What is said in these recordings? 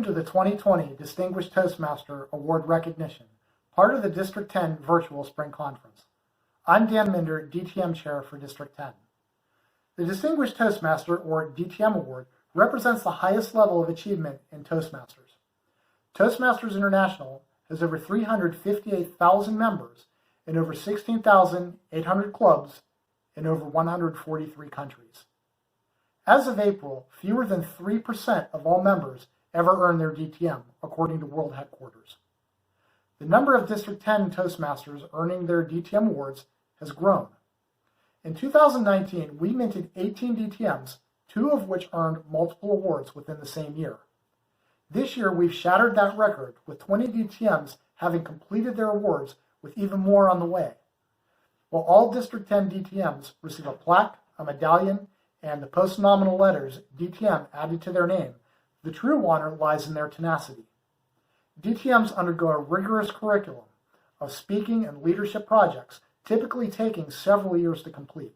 Welcome to the 2020 Distinguished Toastmaster Award recognition, part of the District 10 Virtual Spring Conference. I'm Dan Minder, DTM Chair for District 10. The Distinguished Toastmaster, or DTM Award, represents the highest level of achievement in Toastmasters. Toastmasters International has over 358,000 members in over 16,800 clubs in over 143 countries. As of April, fewer than 3% of all members ever earn their DTM, according to World Headquarters. The number of District 10 Toastmasters earning their DTM awards has grown. In 2019, we minted 18 DTMs, 2 of which earned multiple awards within the same year. This year, we've shattered that record, with 20 DTMs having completed their awards, with even more on the way. While all District 10 DTMs receive a plaque, a medallion, and the post-nominal letters DTM added to their name, the true honor lies in their tenacity. DTMs undergo a rigorous curriculum of speaking and leadership projects, typically taking several years to complete.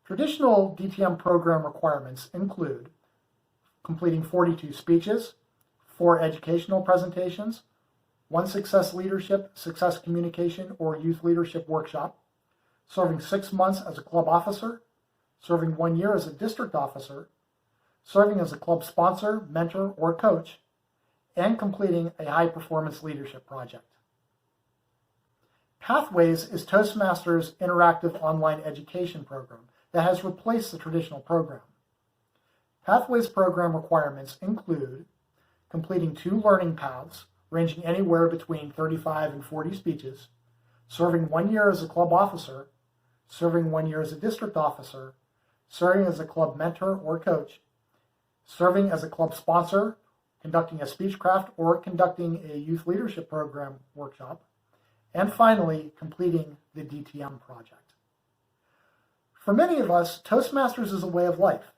Traditional DTM program requirements include completing 42 speeches, 4 educational presentations, 1 success leadership, success communication, or youth leadership workshop, serving 6 months as a club officer, serving 1 year as a district officer, serving as a club sponsor, mentor, or coach, and completing a high-performance leadership project. Pathways is Toastmasters' interactive online education program that has replaced the traditional program. Pathways program requirements include completing 2 learning paths, ranging anywhere between 35 and 40 speeches, serving 1 year as a club officer, serving 1 year as a district officer, serving as a club mentor or coach, serving as a club sponsor, conducting a speechcraft or conducting a youth leadership program workshop, and finally, completing the DTM project. For many of us, Toastmasters is a way of life.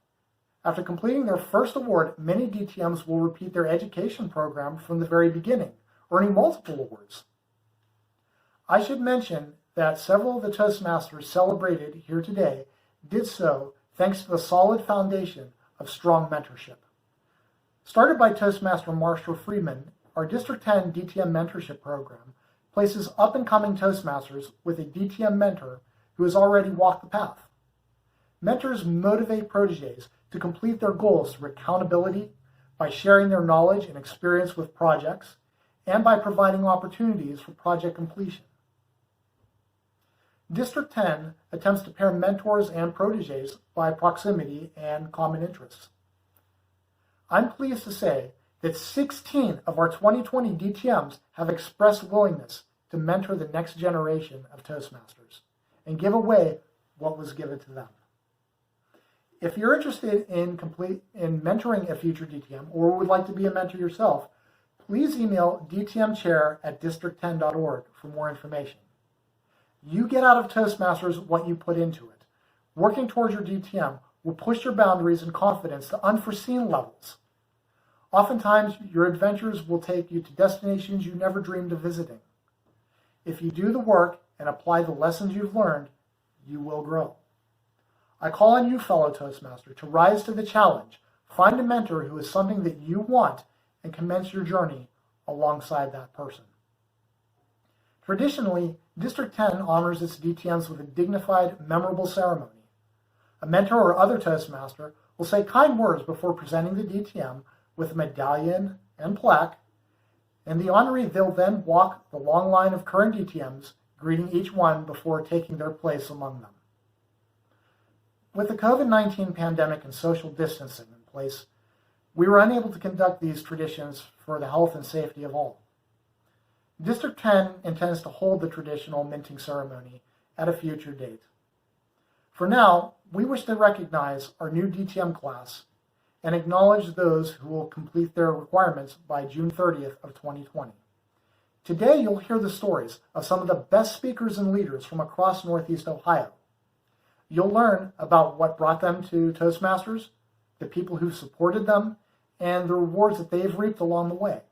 After completing their first award, many DTMs will repeat their education program from the very beginning, earning multiple awards. I should mention that several of the Toastmasters celebrated here today did so thanks to the solid foundation of strong mentorship. Started by Toastmaster Marshall Friedman, our District 10 DTM mentorship program places up-and-coming Toastmasters with a DTM mentor who has already walked the path. Mentors motivate protégés to complete their goals through accountability, by sharing their knowledge and experience with projects, and by providing opportunities for project completion. District 10 attempts to pair mentors and protégés by proximity and common interests. I'm pleased to say that 16 of our 2020 DTMs have expressed willingness to mentor the next generation of Toastmasters and give away what was given to them. If you're interested in mentoring a future DTM or would like to be a mentor yourself, please email dtmchair@district10.org for more information. You get out of Toastmasters what you put into it. Working towards your DTM will push your boundaries and confidence to unforeseen levels. Oftentimes, your adventures will take you to destinations you never dreamed of visiting. If you do the work and apply the lessons you've learned, you will grow. I call on you, fellow Toastmaster, to rise to the challenge, find a mentor who is something that you want, and commence your journey alongside that person. Traditionally, District 10 honors its DTMs with a dignified, memorable ceremony. A mentor or other Toastmaster will say kind words before presenting the DTM with a medallion and plaque, and the honoree will then walk the long line of current DTMs, greeting each one before taking their place among them. With the COVID-19 pandemic and social distancing in place, we were unable to conduct these traditions for the health and safety of all. District 10 intends to hold the traditional minting ceremony at a future date. For now, we wish to recognize our new DTM class and acknowledge those who will complete their requirements by June 30th of 2020. Today, you'll hear the stories of some of the best speakers and leaders from across Northeast Ohio. You'll learn about what brought them to Toastmasters, the people who supported them, and the rewards that they've reaped along the way.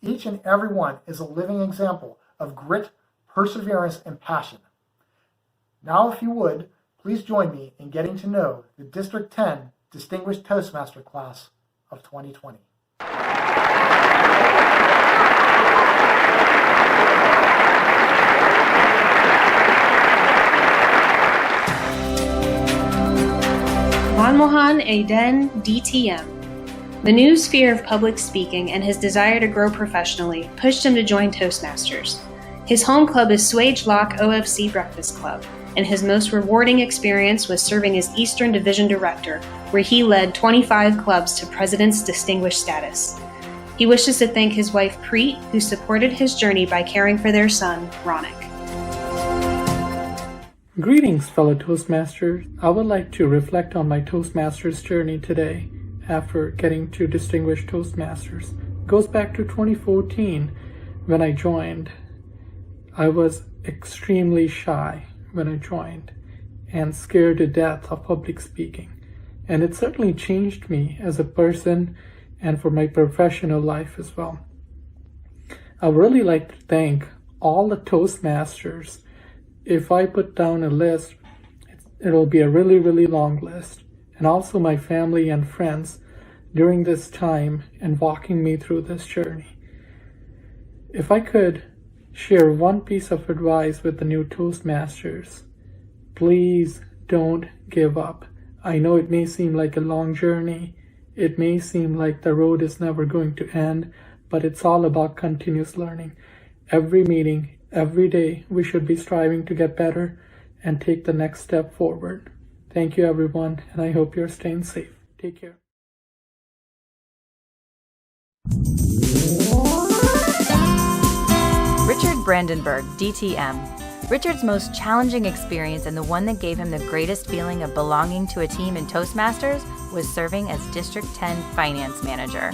Each and every one is a living example of grit, perseverance, and passion. Now, if you would, please join me in getting to know the District 10 Distinguished Toastmaster Class of 2020. Manmohan Adhen, DTM. The news fear of public speaking and his desire to grow professionally pushed him to join Toastmasters. His home club is Swage Lock OFC Breakfast Club, and his most rewarding experience was serving as Eastern Division Director, where he led 25 clubs to President's Distinguished status. He wishes to thank his wife Preet, who supported his journey by caring for their son, Ronak. Greetings, fellow Toastmasters. I would like to reflect on my Toastmasters journey today after getting to Distinguished Toastmasters. It goes back to 2014 when I joined. I was extremely shy when I joined and scared to death of public speaking. And it certainly changed me as a person and for my professional life as well. I would really like to thank all the Toastmasters. If I put down a list, it'll be a really, really long list. And also my family and friends during this time and walking me through this journey. If I could share one piece of advice with the new Toastmasters, please don't give up. I know it may seem like a long journey. It may seem like the road is never going to end, but it's all about continuous learning. Every meeting, every day, we should be striving to get better and take the next step forward. Thank you, everyone, and I hope you're staying safe. Take care. Richard Brandenburg, DTM. Richard's most challenging experience and the one that gave him the greatest feeling of belonging to a team in Toastmasters was serving as District 10 Finance Manager.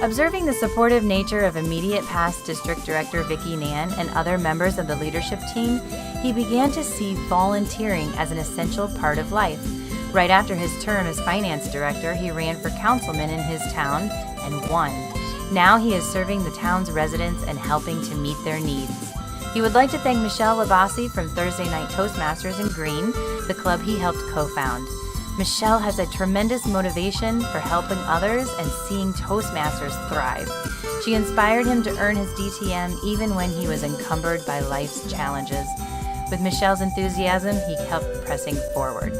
Observing the supportive nature of immediate past District Director Vicki Nan and other members of the leadership team, he began to see volunteering as an essential part of life. Right after his term as Finance Director, he ran for councilman in his town and won. Now he is serving the town's residents and helping to meet their needs. He would like to thank Michelle Labasi from Thursday Night Toastmasters in Green, the club he helped co-found. Michelle has a tremendous motivation for helping others and seeing Toastmasters thrive. She inspired him to earn his DTM even when he was encumbered by life's challenges. With Michelle's enthusiasm, he kept pressing forward.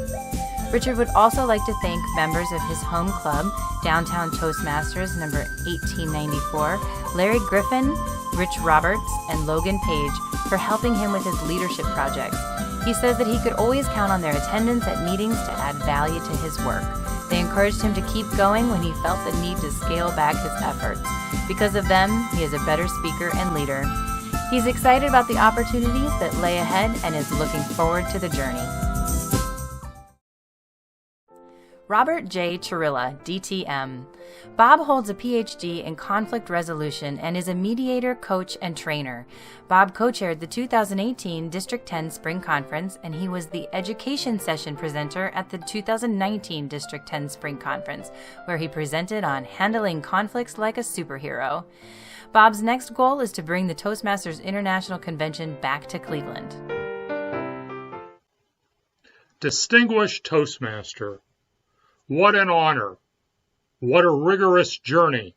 Richard would also like to thank members of his home club, Downtown Toastmasters number 1894, Larry Griffin, Rich Roberts, and Logan Page for helping him with his leadership projects. He says that he could always count on their attendance at meetings to add value to his work. They encouraged him to keep going when he felt the need to scale back his efforts. Because of them, he is a better speaker and leader. He's excited about the opportunities that lay ahead and is looking forward to the journey. Robert J. Churilla, DTM. Bob holds a PhD in conflict resolution and is a mediator, coach, and trainer. Bob co-chaired the 2018 District 10 Spring Conference, and he was the education session presenter at the 2019 District 10 Spring Conference, where he presented on handling conflicts like a superhero. Bob's next goal is to bring the Toastmasters International Convention back to Cleveland. Distinguished Toastmaster. What an honor. What a rigorous journey.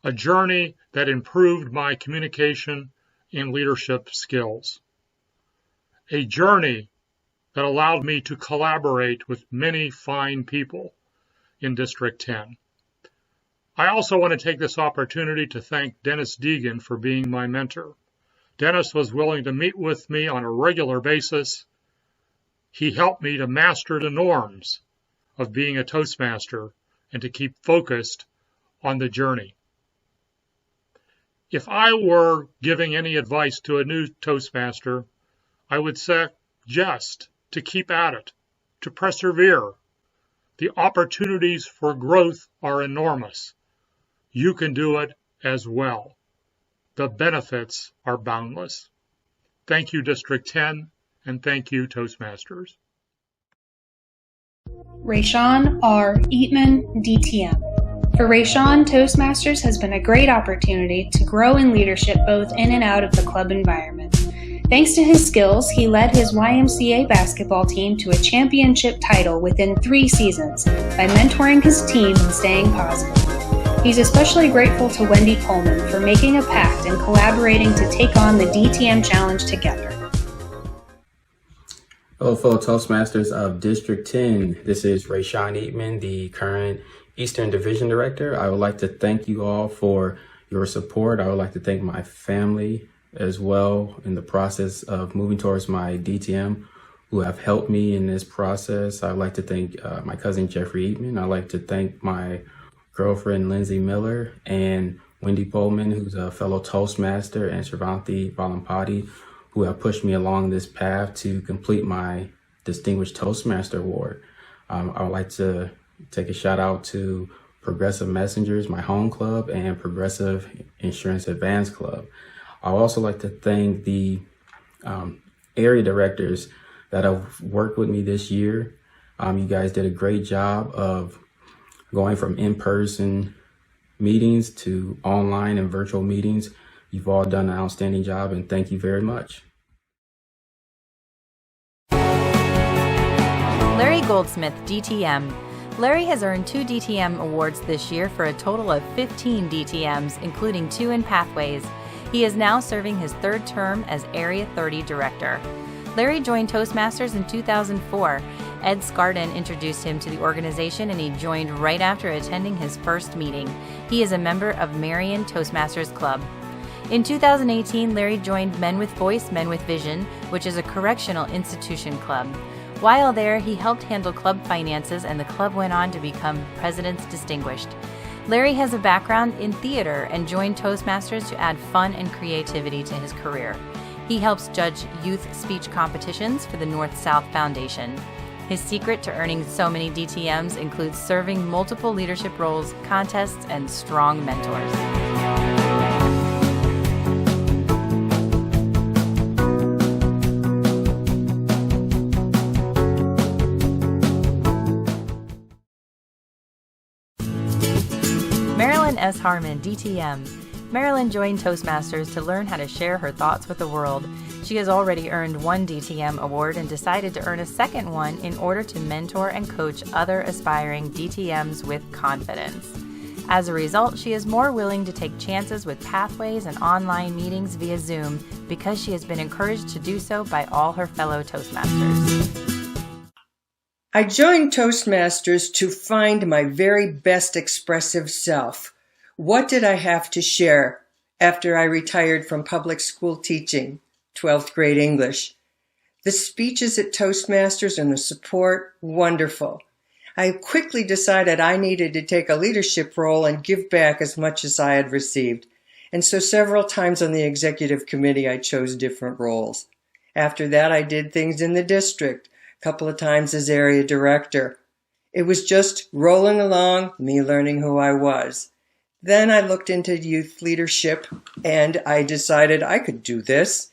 A journey that improved my communication and leadership skills. A journey that allowed me to collaborate with many fine people in District 10. I also want to take this opportunity to thank Dennis Deegan for being my mentor. Dennis was willing to meet with me on a regular basis. He helped me to master the norms of being a Toastmaster and to keep focused on the journey. If I were giving any advice to a new Toastmaster, I would suggest to keep at it, to persevere. The opportunities for growth are enormous. You can do it as well. The benefits are boundless. Thank you, District 10, and thank you, Toastmasters. Rayshawn R. Eatman, DTM. For Rayshawn, Toastmasters has been a great opportunity to grow in leadership both in and out of the club environment. Thanks to his skills, he led his YMCA basketball team to a championship title within 3 seasons by mentoring his team and staying positive. He's especially grateful to Wendy Pullman for making a pact and collaborating to take on the DTM challenge together. Hello, fellow Toastmasters of District 10. This is Rayshawn Eatman, the current Eastern Division Director. I would like to thank you all for your support. I would like to thank my family as well in the process of moving towards my DTM, who have helped me in this process. I would like to thank my cousin Jeffrey Eatman. I'd like to thank my girlfriend Lindsay Miller and Wendy Pullman, who's a fellow Toastmaster, and Shravanti Valampati, who have pushed me along this path to complete my Distinguished Toastmaster Award. I would like to take a shout out to Progressive Messengers, my home club, and Progressive Insurance Advance Club. I would also like to thank the area directors that have worked with me this year. You guys did a great job of going from in-person meetings to online and virtual meetings. You've all done an outstanding job, and thank you very much. Larry Goldsmith, DTM. Larry has earned 2 DTM awards this year for a total of 15 DTMs, including 2 in Pathways. He is now serving his 3rd term as Area 30 Director. Larry joined Toastmasters in 2004. Ed Scarden introduced him to the organization, and he joined right after attending his first meeting. He is a member of Marion Toastmasters Club. In 2018, Larry joined Men with Voice, Men with Vision, which is a correctional institution club. While there, he helped handle club finances, and the club went on to become President's Distinguished. Larry has a background in theater and joined Toastmasters to add fun and creativity to his career. He helps judge youth speech competitions for the North-South Foundation. His secret to earning so many DTMs includes serving multiple leadership roles, contests, and strong mentors. Marilyn S. Harman, DTM. Marilyn joined Toastmasters to learn how to share her thoughts with the world. She has already earned 1 DTM award and decided to earn a 2nd one in order to mentor and coach other aspiring DTMs with confidence. As a result, she is more willing to take chances with Pathways and online meetings via Zoom because she has been encouraged to do so by all her fellow Toastmasters. I joined Toastmasters to find my very best expressive self. What did I have to share after I retired from public school teaching, 12th grade English? The speeches at Toastmasters and the support, wonderful. I quickly decided I needed to take a leadership role and give back as much as I had received. And so several times on the executive committee, I chose different roles. After that, I did things in the district, a couple of times as area director. It was just rolling along, me learning who I was. Then I looked into youth leadership, and I decided I could do this.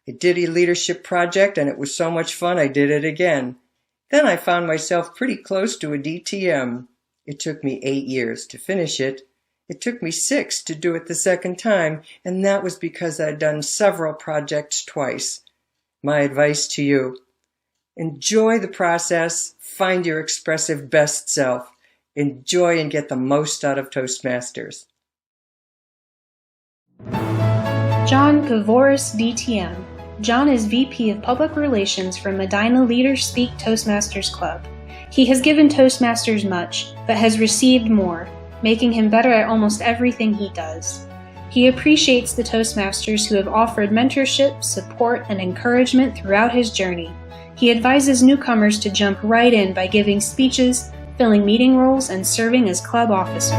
I did a leadership project, and it was so much fun, I did it again. Then I found myself pretty close to a DTM. It took me 8 years to finish it. It took me 6 to do it the 2nd time, and that was because I'd done several projects twice. My advice to you: enjoy the process, find your expressive best self. Enjoy and get the most out of Toastmasters. John Kavouras, DTM. John is VP of Public Relations for Medina Leaders Speak Toastmasters Club. He has given Toastmasters much, but has received more, making him better at almost everything he does. He appreciates the Toastmasters who have offered mentorship, support, and encouragement throughout his journey. He advises newcomers to jump right in by giving speeches, filling meeting roles, and serving as club officer.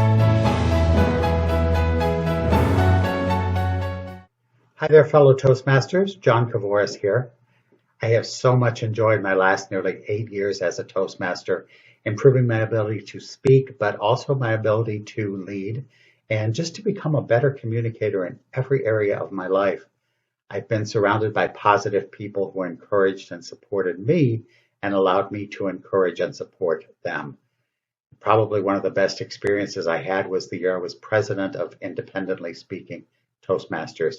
Hi there, fellow Toastmasters. John Kavouras here. I have so much enjoyed my last nearly 8 years as a Toastmaster, improving my ability to speak, but also my ability to lead, and just to become a better communicator in every area of my life. I've been surrounded by positive people who encouraged and supported me and allowed me to encourage and support them. Probably one of the best experiences I had was the year I was president of Independently Speaking Toastmasters.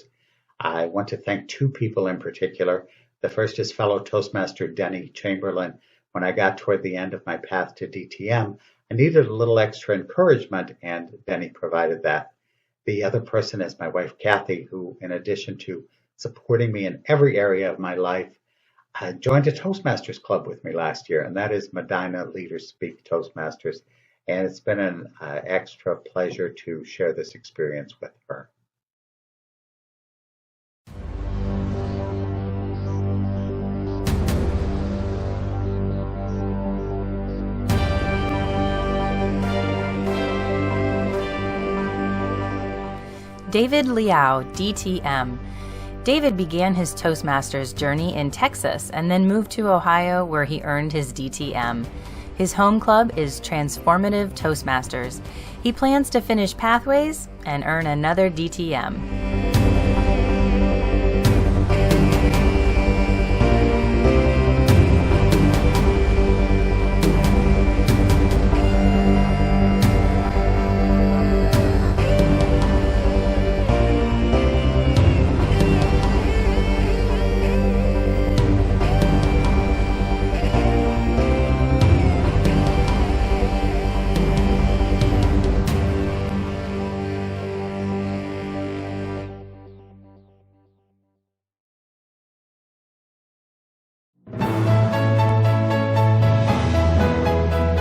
I want to thank 2 people in particular. The first is fellow Toastmaster Denny Chamberlain. When I got toward the end of my path to DTM, I needed a little extra encouragement, and Benny provided that. The other person is my wife, Kathy, who, in addition to supporting me in every area of my life, joined a Toastmasters club with me last year, and that is Medina Leaders Speak Toastmasters. And it's been an extra pleasure to share this experience with her. David Liao, DTM. David began his Toastmasters journey in Texas and then moved to Ohio, where he earned his DTM. His home club is Transformative Toastmasters. He plans to finish Pathways and earn another DTM.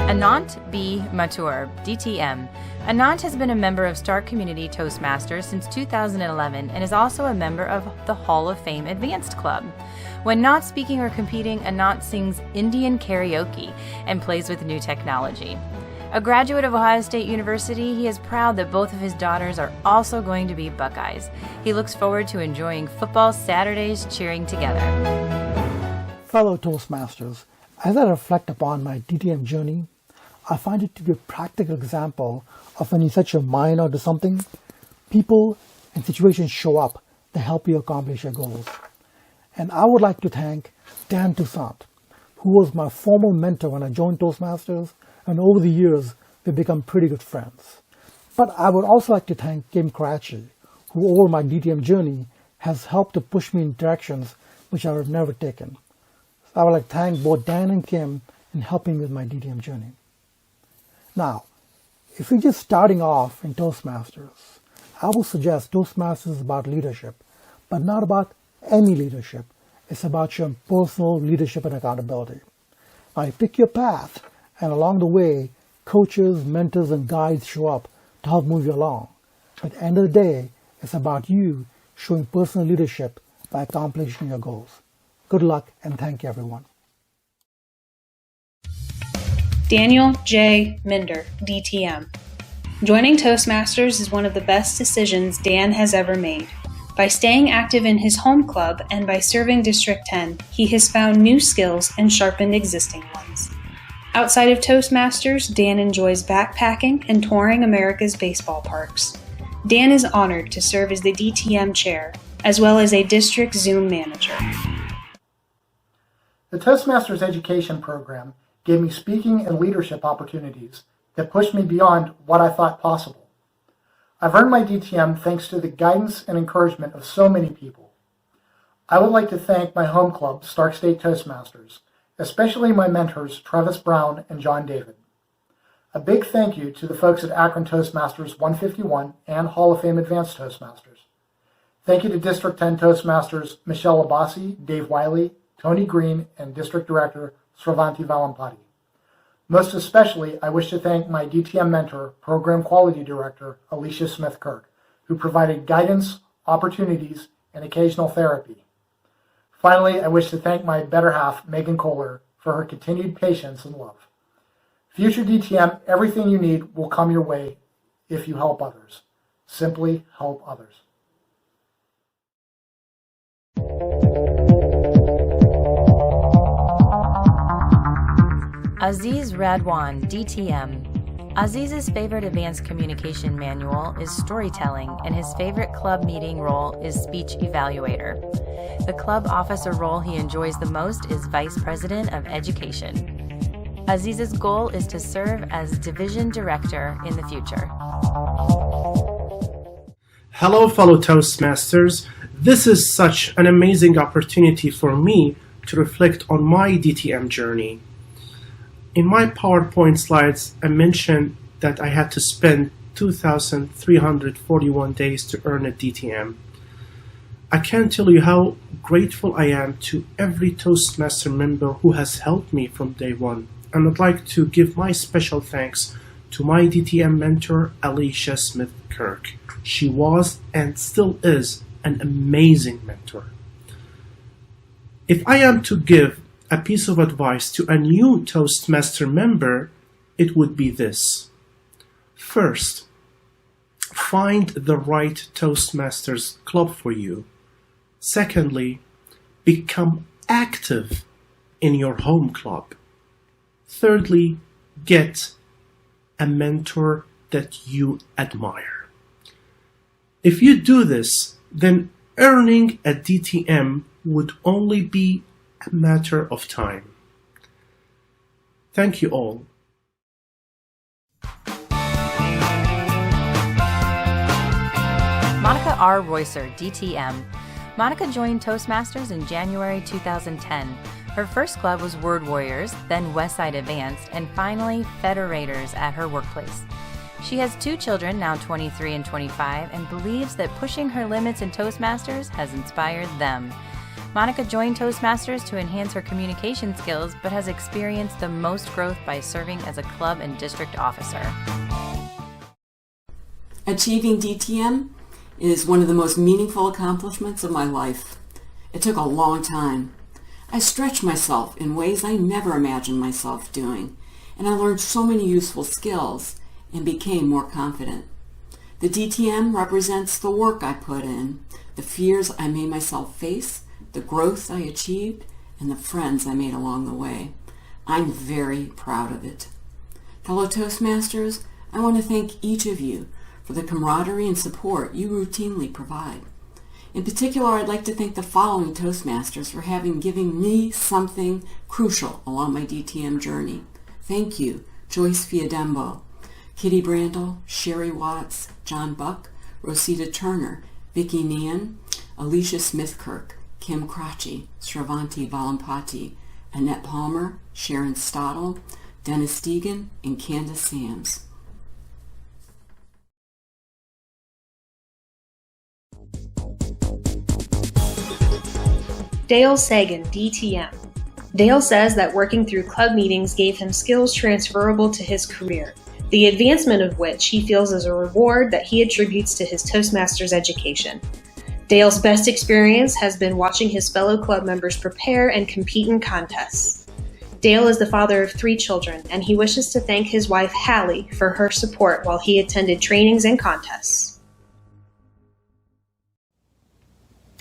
Anant B. Mathur, DTM. Anant has been a member of Stark Community Toastmasters since 2011 and is also a member of the Hall of Fame Advanced Club. When not speaking or competing, Anant sings Indian karaoke and plays with new technology. A graduate of Ohio State University, he is proud that both of his daughters are also going to be Buckeyes. He looks forward to enjoying football Saturdays cheering together. Fellow Toastmasters, as I reflect upon my DTM journey, I find it to be a practical example of when you set your mind onto something, people and situations show up to help you accomplish your goals. And I would like to thank Dan Toussaint, who was my former mentor when I joined Toastmasters, and over the years, we've become pretty good friends. But I would also like to thank Kim Karachi, who over my DTM journey has helped to push me in directions which I would have never taken. So I would like to thank both Dan and Kim in helping me with my DTM journey. Now, if you're just starting off in Toastmasters, I would suggest Toastmasters is about leadership, but not about any leadership. It's about your personal leadership and accountability. Now, you pick your path, and along the way, coaches, mentors, and guides show up to help move you along. But at the end of the day, it's about you showing personal leadership by accomplishing your goals. Good luck, and thank you, everyone. Daniel J. Minder, DTM. Joining Toastmasters is one of the best decisions Dan has ever made. By staying active in his home club and by serving District 10, he has found new skills and sharpened existing ones. Outside of Toastmasters, Dan enjoys backpacking and touring America's baseball parks. Dan is honored to serve as the DTM chair, as well as a district Zoom manager. The Toastmasters education program gave me speaking and leadership opportunities that pushed me beyond what I thought possible. I've earned my DTM thanks to the guidance and encouragement of so many people. I would like to thank my home club, Stark State Toastmasters, especially my mentors, Travis Brown and John David. A big thank you to the folks at Akron Toastmasters 151 and Hall of Fame Advanced Toastmasters. Thank you to District 10 Toastmasters Michelle Abbasi, Dave Wiley, Tony Green, and District Director Sravanti Valampati. Most especially, I wish to thank my DTM mentor, Program Quality Director Alicia Smith-Kirk, who provided guidance, opportunities, and occasional therapy. Finally, I wish to thank my better half, Megan Kohler, for her continued patience and love. Future DTM, everything you need will come your way if you help others. Simply help others. Aziz Radwan, DTM. Aziz's favorite advanced communication manual is storytelling, and his favorite club meeting role is speech evaluator. The club officer role he enjoys the most is Vice President of Education. Aziz's goal is to serve as Division Director in the future. Hello, fellow Toastmasters. This is such an amazing opportunity for me to reflect on my DTM journey. In my PowerPoint slides, I mentioned that I had to spend 2,341 days to earn a DTM. I can't tell you how grateful I am to every Toastmaster member who has helped me from day one. And I'd like to give my special thanks to my DTM mentor, Alicia Smith-Kirk. She was and still is an amazing mentor. If I am to give a piece of advice to a new Toastmaster member, it would be this. First, find the right Toastmasters club for you. Secondly, become active in your home club. Thirdly, get a mentor that you admire. If you do this, then earning a DTM would only be a matter of time. Thank you all. Monica R. Reusser, DTM. Monica joined Toastmasters in January 2010. Her first club was Word Warriors, then Westside Advanced, and finally Federators at her workplace. She has 2 children, now 23 and 25, and believes that pushing her limits in Toastmasters has inspired them. Monica joined Toastmasters to enhance her communication skills, but has experienced the most growth by serving as a club and district officer. Achieving DTM is one of the most meaningful accomplishments of my life. It took a long time. I stretched myself in ways I never imagined myself doing, and I learned so many useful skills and became more confident. The DTM represents the work I put in, the fears I made myself face, the growth I achieved, and the friends I made along the way. I'm very proud of it. Fellow Toastmasters, I want to thank each of you for the camaraderie and support you routinely provide. In particular, I'd like to thank the following Toastmasters for giving me something crucial along my DTM journey. Thank you, Joyce Fiadembo, Kitty Brandel, Sherry Watts, John Buck, Rosita Turner, Vicki Nan, Alicia Smith-Kirk, Kim Crotchy, Sravanti Valampati, Annette Palmer, Sharon Stottle, Dennis Deegan, and Candace Sams. Dale Sagan, DTM. Dale says that working through club meetings gave him skills transferable to his career, the advancement of which he feels is a reward that he attributes to his Toastmasters education. Dale's best experience has been watching his fellow club members prepare and compete in contests. Dale is the father of 3 children, and he wishes to thank his wife, Hallie, for her support while he attended trainings and contests.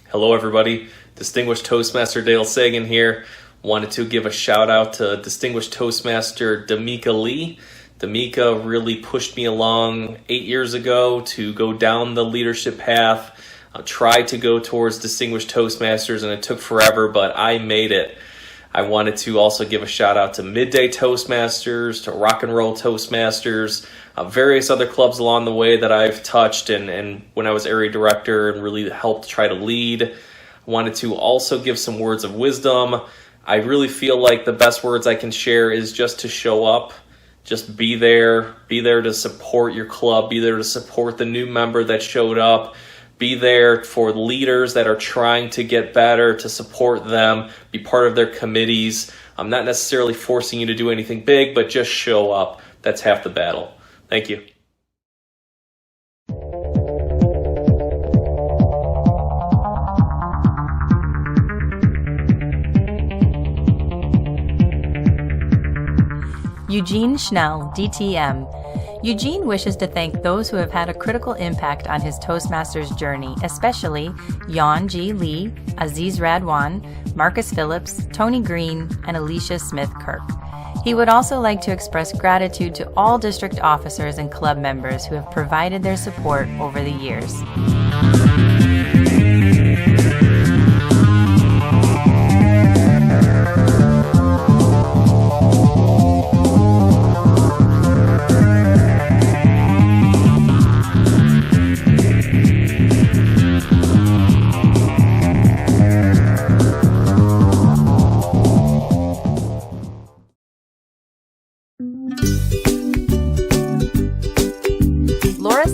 Hello, everybody. Distinguished Toastmaster Dale Sagan here. Wanted to give a shout out to Distinguished Toastmaster Damika Lee. Damika really pushed me along 8 years ago to go down the leadership path. I tried to go towards Distinguished Toastmasters and it took forever, but I made it. I wanted to also give a shout out to Midday Toastmasters, to Rock and Roll Toastmasters, various other clubs along the way that I've touched and when I was area director and really helped try to lead. Wanted to also give some words of wisdom. I really feel like the best words I can share is just to show up, just be there to support your club, be there to support the new member that showed up, be there for leaders that are trying to get better, to support them, be part of their committees. I'm not necessarily forcing you to do anything big, but just show up. That's half the battle. Thank you. Eugene Schnell, DTM. Eugene wishes to thank those who have had a critical impact on his Toastmasters journey, especially Jan G. Lee, Aziz Radwan, Marcus Phillips, Tony Green, and Alicia Smith-Kirk. He would also like to express gratitude to all district officers and club members who have provided their support over the years.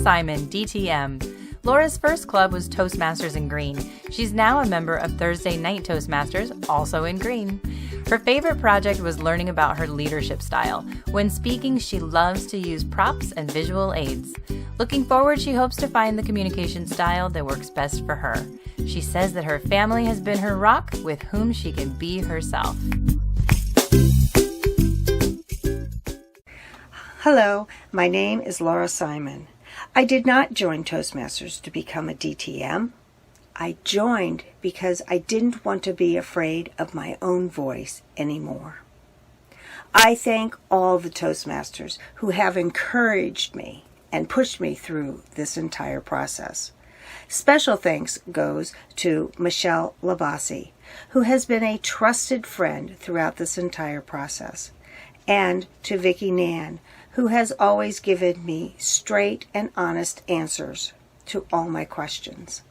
Simon, DTM. Laura's first club was Toastmasters in green. She's now a member of Thursday Night Toastmasters, also in green. Her favorite project was learning about her leadership style. When speaking, she loves to use props and visual aids. Looking forward, she hopes to find the communication style that works best for her. She says that her family has been her rock, with whom she can be herself. Hello, my name is Laura Simon. I did not join Toastmasters to become a DTM. I joined because I didn't want to be afraid of my own voice anymore. I thank all the Toastmasters who have encouraged me and pushed me through this entire process. Special thanks goes to Michelle Labasi, who has been a trusted friend throughout this entire process, and to Vicki Nan, who has always given me straight and honest answers to all my questions.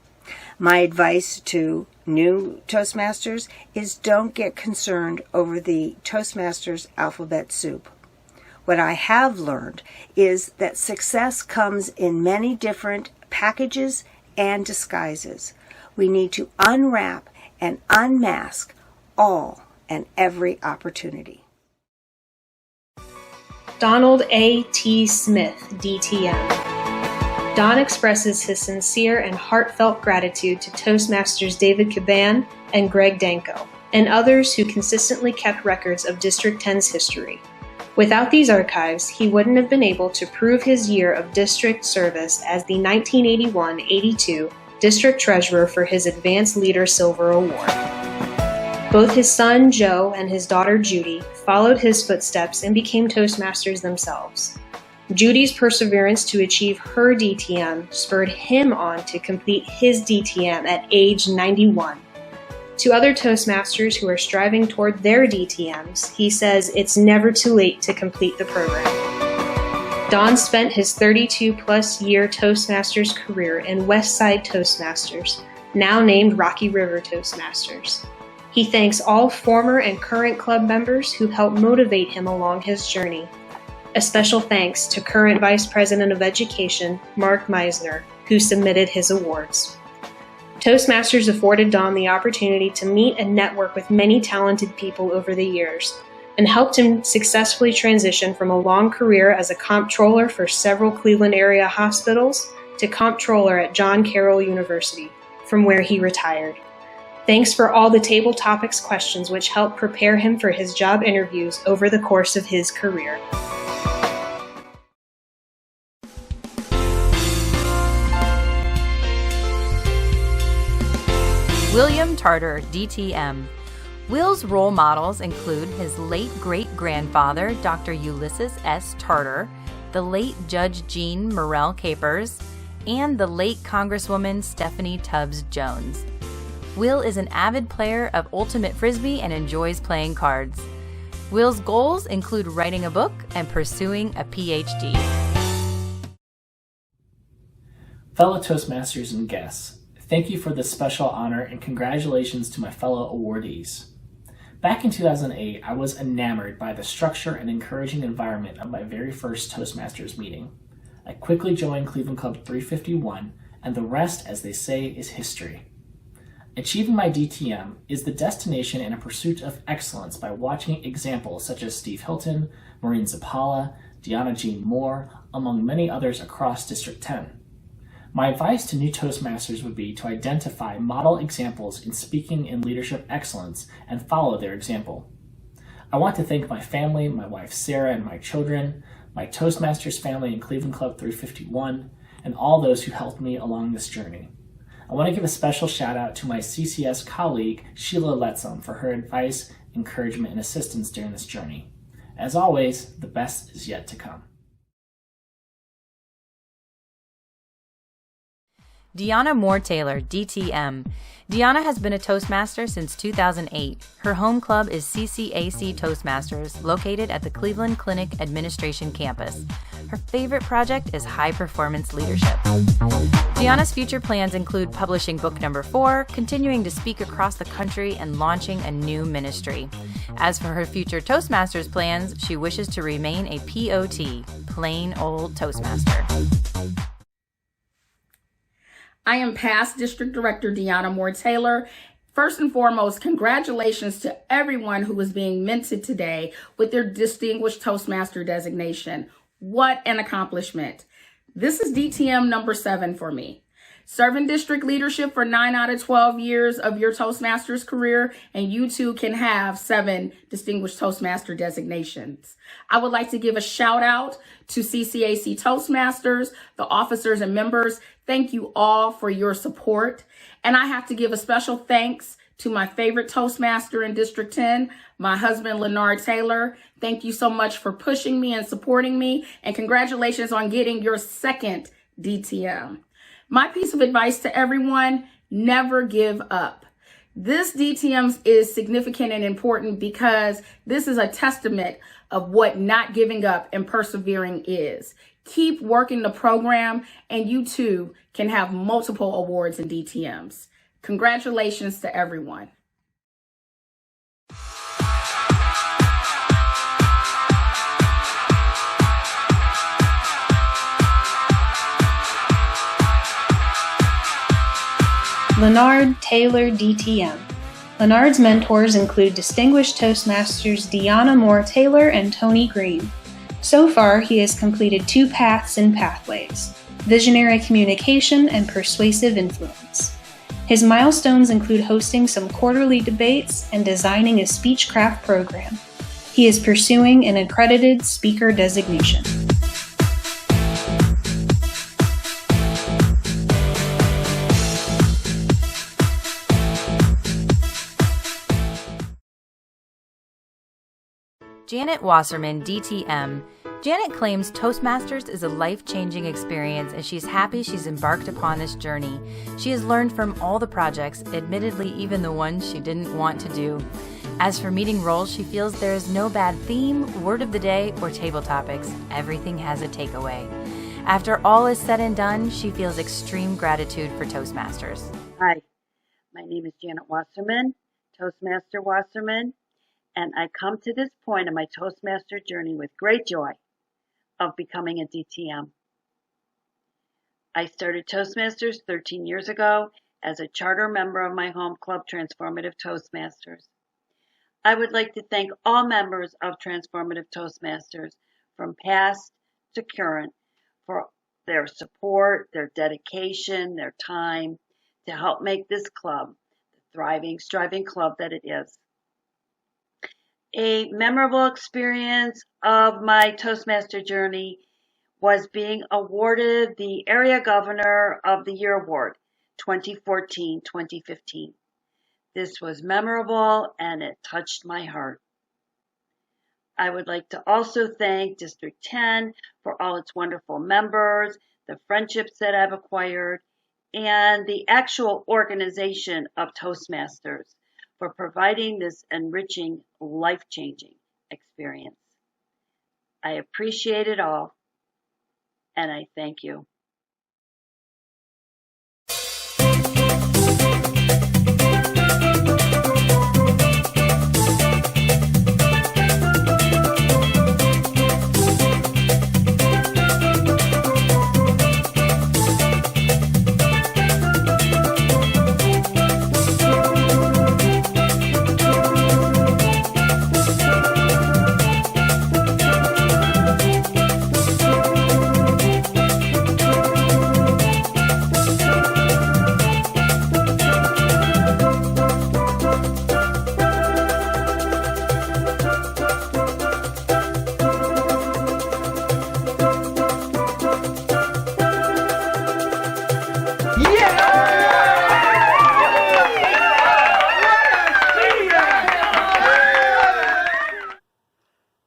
My advice to new Toastmasters is don't get concerned over the Toastmasters alphabet soup. What I have learned is that success comes in many different packages and disguises. We need to unwrap and unmask all and every opportunity. Donald A. T. Smith, DTM. Don expresses his sincere and heartfelt gratitude to Toastmasters David Caban and Greg Danko, and others who consistently kept records of District 10's history. Without these archives, he wouldn't have been able to prove his year of district service as the 1981-82 District Treasurer for his Advanced Leader Silver Award. Both his son, Joe, and his daughter, Judy, followed his footsteps and became Toastmasters themselves. Judy's perseverance to achieve her DTM spurred him on to complete his DTM at age 91. To other Toastmasters who are striving toward their DTMs, he says it's never too late to complete the program. Don spent his 32-plus year Toastmasters career in Westside Toastmasters, now named Rocky River Toastmasters. He thanks all former and current club members who helped motivate him along his journey. A special thanks to current Vice President of Education, Mark Meisner, who submitted his awards. Toastmasters afforded Don the opportunity to meet and network with many talented people over the years, and helped him successfully transition from a long career as a comptroller for several Cleveland area hospitals to comptroller at John Carroll University, from where he retired. Thanks for all the table topics questions which helped prepare him for his job interviews over the course of his career. William Tarter, DTM. Will's role models include his late great-grandfather, Dr. Ulysses S. Tarter, the late Judge Jean Morrell Capers, and the late Congresswoman Stephanie Tubbs Jones. Will is an avid player of Ultimate Frisbee and enjoys playing cards. Will's goals include writing a book and pursuing a PhD. Fellow Toastmasters and guests, thank you for this special honor and congratulations to my fellow awardees. Back in 2008, I was enamored by the structure and encouraging environment of my very first Toastmasters meeting. I quickly joined Cleveland Club 351, and the rest, as they say, is history. Achieving my DTM is the destination in a pursuit of excellence by watching examples such as Steve Hilton, Maureen Zappala, Deanna Jean Moore, among many others across District 10. My advice to new Toastmasters would be to identify model examples in speaking and leadership excellence and follow their example. I want to thank my family, my wife Sarah and my children, my Toastmasters family in Cleveland Club 351, and all those who helped me along this journey. I want to give a special shout out to my CCS colleague Sheila Letzum for her advice, encouragement, and assistance during this journey. As always, the best is yet to come. Deanna Moore Taylor, DTM. Deanna has been a Toastmaster since 2008. Her home club is CCAC Toastmasters, located at the Cleveland Clinic Administration Campus. Her favorite project is high performance leadership. Deanna's future plans include publishing book number 4, continuing to speak across the country, and launching a new ministry. As for her future Toastmasters plans, she wishes to remain a POT, plain old Toastmaster. I am past District Director Deanna Moore-Taylor. First and foremost, congratulations to everyone who is being minted today with their Distinguished Toastmaster designation. What an accomplishment. This is DTM number 7 for me. Serving district leadership for 9 out of 12 years of your Toastmasters career, and you too can have 7 Distinguished Toastmaster designations. I would like to give a shout out to CCAC Toastmasters, the officers and members. Thank you all for your support. And I have to give a special thanks to my favorite Toastmaster in District 10, my husband, Leonard Taylor. Thank you so much for pushing me and supporting me. And congratulations on getting your 2nd DTM. My piece of advice to everyone, never give up. This DTM is significant and important because this is a testament of what not giving up and persevering is. Keep working the program and you too can have multiple awards and DTMs. Congratulations to everyone. Leonard Taylor DTM. Leonard's mentors include Distinguished Toastmasters Deanna Moore-Taylor and Tony Green. So far, he has completed 2 paths and pathways: visionary communication and persuasive influence. His milestones include hosting some quarterly debates and designing a speechcraft program. He is pursuing an accredited speaker designation. Janet Wasserman, DTM. Janet claims Toastmasters is a life-changing experience, and she's happy she's embarked upon this journey. She has learned from all the projects, admittedly even the ones she didn't want to do. As for meeting roles, she feels there is no bad theme, word of the day, or table topics. Everything has a takeaway. After all is said and done, she feels extreme gratitude for Toastmasters. Hi, my name is Janet Wasserman, Toastmaster Wasserman, and I come to this point in my Toastmaster journey with great joy of becoming a DTM. I started Toastmasters 13 years ago as a charter member of my home club, Transformative Toastmasters. I would like to thank all members of Transformative Toastmasters, from past to current, for their support, their dedication, their time to help make this club the thriving, striving club that it is. A memorable experience of my Toastmaster journey was being awarded the Area Governor of the Year Award 2014-2015. This was memorable and it touched my heart. I would like to also thank District 10 for all its wonderful members, the friendships that I've acquired, and the actual organization of Toastmasters for providing this enriching, life-changing experience. I appreciate it all, and I thank you.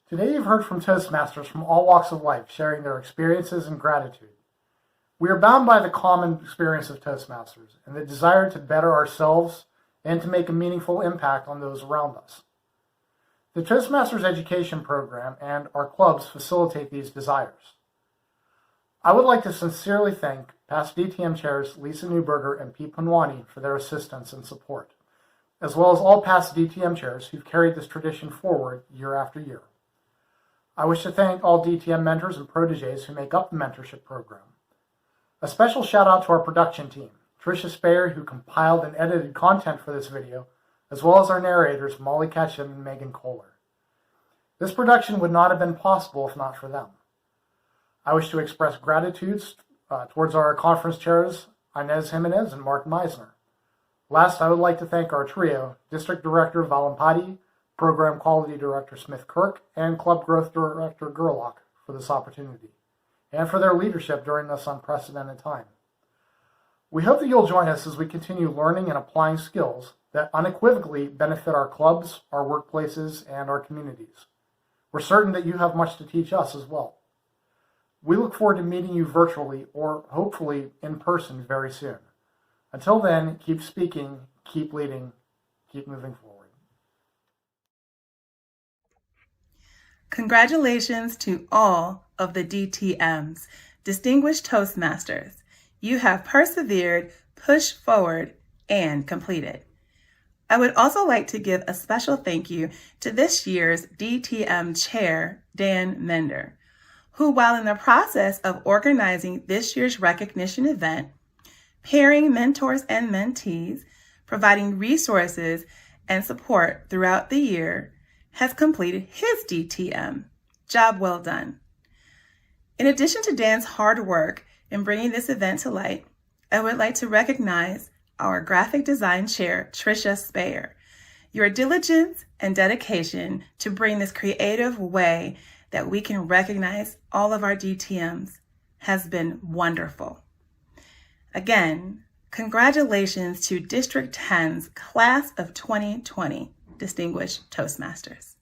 Today you've heard from Toastmasters from all walks of life, sharing their experiences and gratitude. We are bound by the common experience of Toastmasters and the desire to better ourselves and to make a meaningful impact on those around us. The Toastmasters education program and our clubs facilitate these desires. I would like to sincerely thank past DTM chairs Lisa Newberger and Pete Panwani for their assistance and support, as well as all past DTM chairs who've carried this tradition forward year after year. I wish to thank all DTM mentors and proteges who make up the mentorship program. A special shout out to our production team, Tricia Speyer, who compiled and edited content for this video, as well as our narrators, Molly Ketchum and Megan Kohler. This production would not have been possible if not for them. I wish to express gratitude towards our conference chairs, Inez Jimenez and Mark Meisner. Last, I would like to thank our trio, District Director Valampati, Program Quality Director Smith-Kirk, and Club Growth Director Gerlach for this opportunity, and for their leadership during this unprecedented time. We hope that you'll join us as we continue learning and applying skills that unequivocally benefit our clubs, our workplaces, and our communities. We're certain that you have much to teach us as well. We look forward to meeting you virtually or hopefully in person very soon. Until then, keep speaking, keep leading, keep moving forward. Congratulations to all of the DTMs, Distinguished Toastmasters. You have persevered, pushed forward, and completed. I would also like to give a special thank you to this year's DTM Chair, Dan Mender, who, while in the process of organizing this year's recognition event, pairing mentors and mentees, providing resources and support throughout the year, has completed his DTM. Job well done. In addition to Dan's hard work in bringing this event to light, I would like to recognize our graphic design chair, Tricia Speyer. Your diligence and dedication to bring this creative way that we can recognize all of our DTMs has been wonderful. Again, congratulations to District 10's Class of 2020 Distinguished Toastmasters.